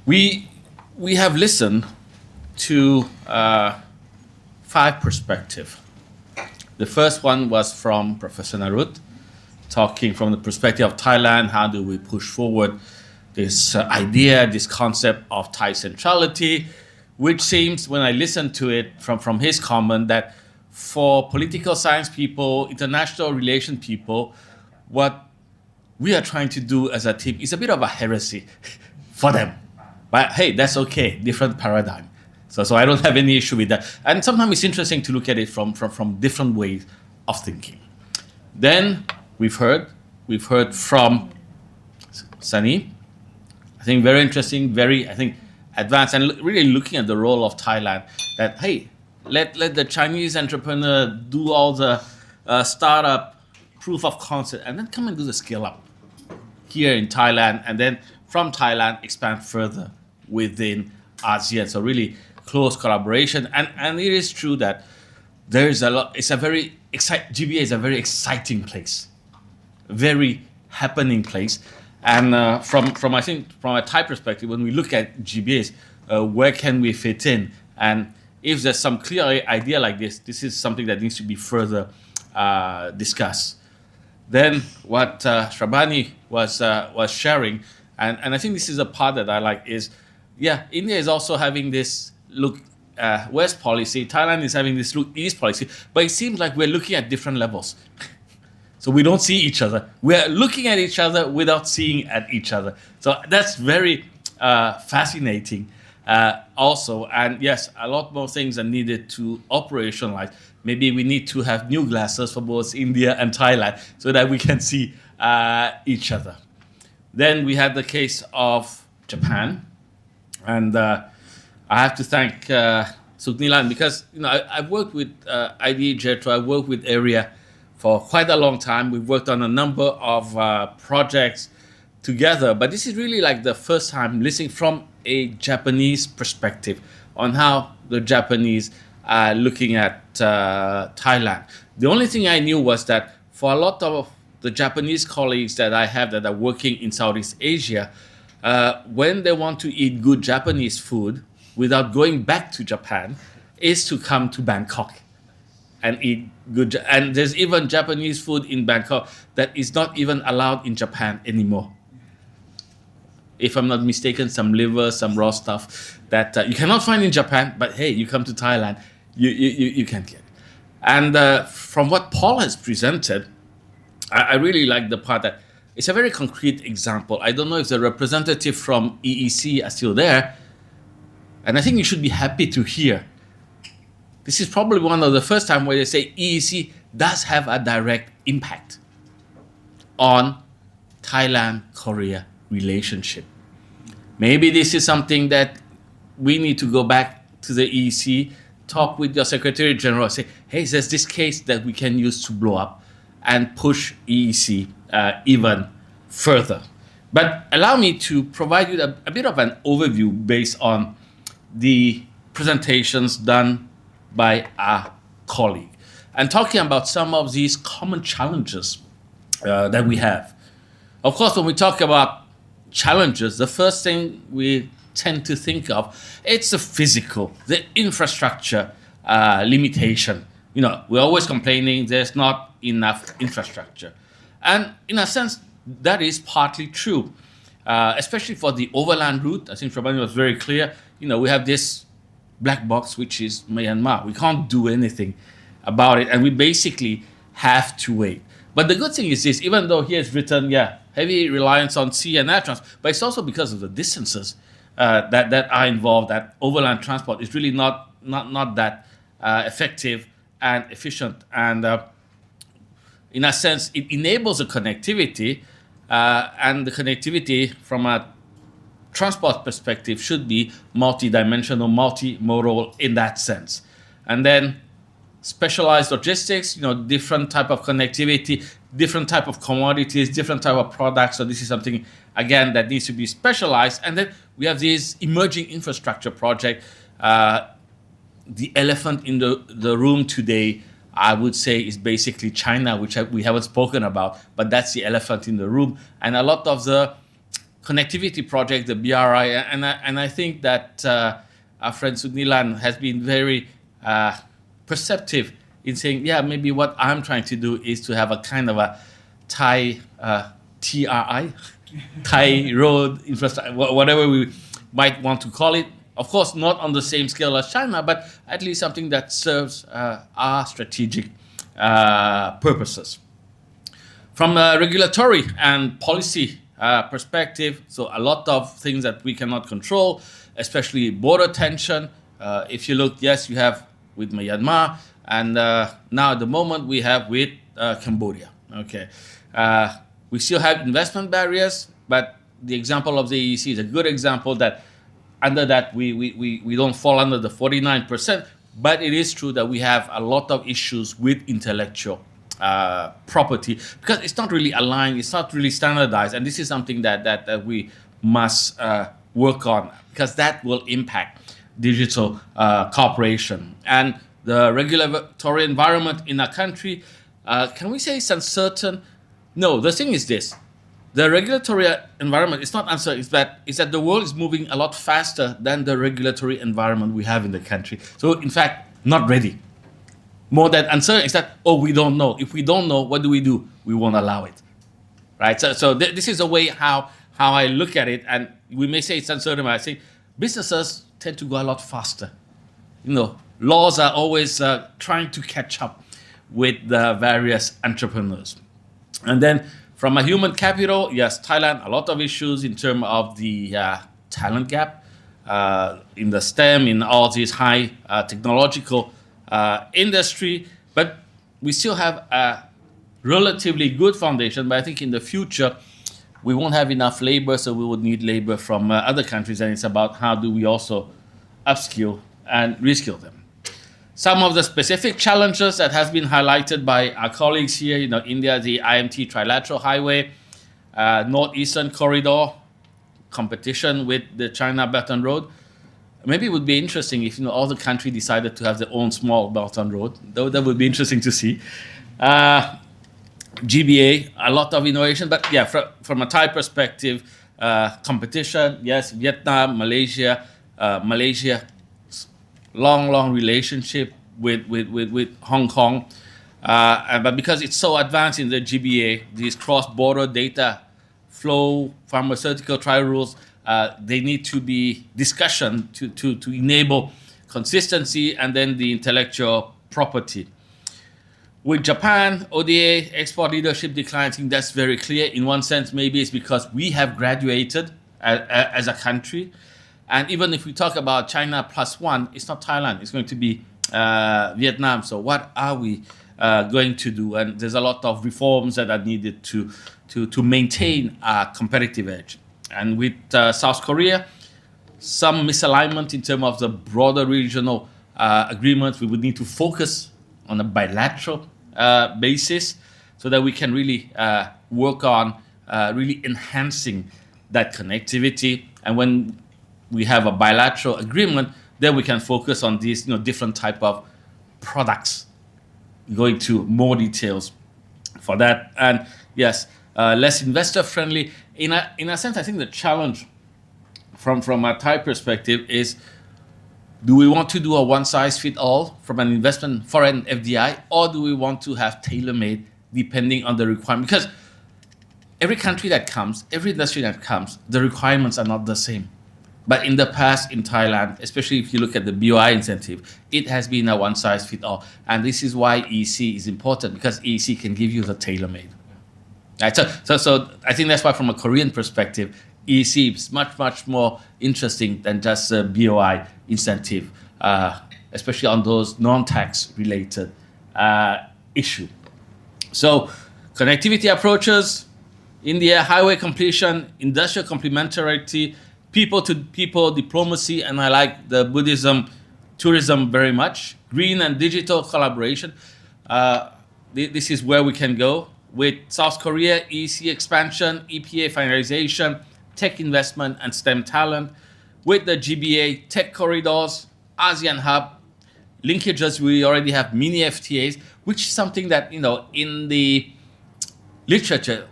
We we have listened to five perspectives. The first one was from Professor Narut, talking from the perspective of Thailand. How do we push forward this idea, this concept of Thai centrality, which seems, when I listen to it from his comment, that for political science people, international relation people, what we are trying to do as a team is a bit of a heresy for them. But hey, that's okay, different paradigm. So I don't have any issue with that. And sometimes it's interesting to look at it from different ways of thinking. Then we've heard from Sunny. I think very interesting, very, I think, advanced, and really looking at the role of Thailand, that hey, let the Chinese entrepreneur do all the startup proof of concept and then come and do the scale up here in Thailand, and then from Thailand expand further within ASEAN. So really close collaboration, and it is true that there is a lot. It's a very GBA is a very exciting place, very happening place, and from I think from a Thai perspective, when we look at GBAs, where can we fit in, and if there's some clear idea like this is something that needs to be further discussed. Then what Shrabani was sharing, and I think this is a part that I like, is India is also having this look west policy, Thailand is having this look east policy, but it seems like we're looking at different levels. So we don't see each other. We're looking at each other without seeing at each other. So that's very fascinating also. And yes, a lot more things are needed to operationalize. Maybe we need to have new glasses for both India and Thailand so that we can see each other. Then we had the case of Japan. And I have to thank Suknilan, because I've worked with IDE Jetro, I've worked with Area for quite a long time. We've worked on a number of projects together, but this is really like the first time listening from a Japanese perspective on how the Japanese are looking at Thailand. The only thing I knew was that for a lot of the Japanese colleagues that I have that are working in Southeast Asia, when they want to eat good Japanese food without going back to Japan, is to come to Bangkok and eat good. And there's even Japanese food in Bangkok that is not even allowed in Japan anymore. If I'm not mistaken, some liver, some raw stuff that you cannot find in Japan, but hey, you come to Thailand, you can get it. And from what Paul has presented, I really like the part that it's a very concrete example. I don't know if the representative from EEC are still there, and I think you should be happy to hear. This is probably one of the first time where they say EEC does have a direct impact on Thailand-Korea relationship. Maybe this is something that we need to go back to the EEC, talk with your Secretary General, say, hey, there's this case that we can use to blow up and push EEC even further. But allow me to provide you a bit of an overview based on the presentations done by our colleague, and talking about some of these common challenges that we have. Of course, when we talk about challenges, the first thing we tend to think of, it's the physical, the infrastructure limitation. We're always complaining there's not enough infrastructure. And in a sense, that is partly true, especially for the overland route. I think Shrabani was very clear. We have this black box, which is Myanmar. We can't do anything about it, and we basically have to wait. But the good thing is this, even though he has written, heavy reliance on sea and air transport, but it's also because of the distances that are involved, that overland transport is really not that effective and efficient. And in a sense, it enables the connectivity, and the connectivity from a transport perspective should be multi-dimensional, multimodal in that sense. And then specialized logistics, different type of connectivity, different type of commodities, different type of products. So this is something, again, that needs to be specialized. And then we have this emerging infrastructure project. The elephant in the room today, I would say, is basically China, which we haven't spoken about, but that's the elephant in the room. And a lot of the connectivity project, the BRI, and I think that our friend Sunilan has been very perceptive in saying, yeah, maybe what I'm trying to do is to have a kind of a Thai TRI, Thai road infrastructure, whatever we might want to call it. Of course, not on the same scale as China, but at least something that serves our strategic purposes. From a regulatory and policy perspective, so a lot of things that we cannot control, especially border tension. If you look, yes, you have with Myanmar, and now at the moment we have with Cambodia. Okay, we still have investment barriers, but the example of the EEC is a good example that under that we don't fall under the 49%, but it is true that we have a lot of issues with intellectual property because it's not really aligned, it's not really standardized, and this is something that we must work on because that will impact digital cooperation. And the regulatory environment in our country, can we say it's uncertain? No, the thing is this. The regulatory environment is not uncertain, it's that the world is moving a lot faster than the regulatory environment we have in the country. So in fact, not ready. More than uncertain is that, we don't know. If we don't know, what do? We won't allow it, right? So this is a way how I look at it, and we may say it's uncertain, but I say businesses tend to go a lot faster. Laws are always trying to catch up with the various entrepreneurs. And then from a human capital, yes, Thailand, a lot of issues in terms of the talent gap in the STEM, in all these high technological industry, but we still have a relatively good foundation. But I think in the future, we won't have enough labor, so we would need labor from other countries, and it's about how do we also upskill and reskill them. Some of the specific challenges that has been highlighted by our colleagues here, India, the IMT Trilateral Highway, Northeastern Corridor, competition with the China Belt and Road. Maybe it would be interesting if all the country decided to have their own small Belt and Road. That would be interesting to see. GBA, a lot of innovation, but yeah, from a Thai perspective, competition, yes, Vietnam, Malaysia, long relationship with Hong Kong, but because it's so advanced in the GBA, these cross-border data flow, pharmaceutical trial rules, they need to be discussion to enable consistency and then the intellectual property. With Japan, ODA, export leadership decline, I think that's very clear. In one sense, maybe it's because we have graduated as a country. And even if we talk about China plus one, it's not Thailand, it's going to be Vietnam. So what are we going to do? And there's a lot of reforms that are needed to maintain a competitive edge. And with South Korea, some misalignment in terms of the broader regional agreements. We would need to focus on a bilateral basis so that we can really work on really enhancing that connectivity. And when we have a bilateral agreement, then we can focus on these different type of products, going to more details for that. And yes, less investor friendly. In a sense, I think the challenge from a Thai perspective is, do we want to do a one-size-fits-all from an investment foreign FDI, or do we want to have tailor-made depending on the requirement? Because every country that comes, every industry that comes, the requirements are not the same. But in the past, in Thailand, especially if you look at the BOI incentive, it has been a one-size-fits-all. And this is why EEC is important, because EEC can give you the tailor-made. Right? So I think that's why from a Korean perspective, EEC is much more interesting than just a BOI incentive, especially on those non-tax related issue. So connectivity approaches, India, highway completion, industrial complementarity, people-to-people diplomacy, and I like the Buddhism tourism very much. Green and digital collaboration. This is where we can go. With South Korea, EEC expansion, EPA finalization, tech investment, and STEM talent. With the GBA, tech corridors, ASEAN hub, linkages, we already have mini FTAs, which is something that, in the literature,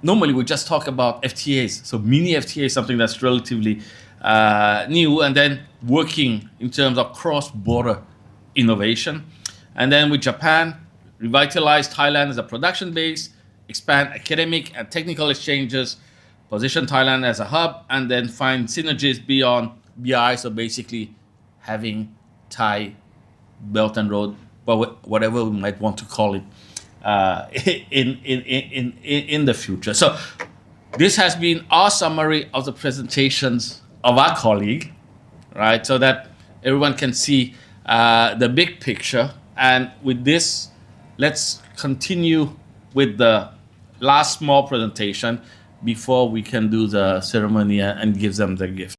normally we just talk about FTAs. So mini FTA is something that's relatively new, and then working in terms of cross-border innovation. And then with Japan, revitalize Thailand as a production base, expand academic and technical exchanges, position Thailand as a hub, and then find synergies beyond BI. So basically having Thai Belt and Road, but whatever we might want to call it, in the future. So this has been our summary of the presentations of our colleague, right? So that everyone can see the big picture. And with this, let's continue with the last small presentation before we can do the ceremony and give them the gift.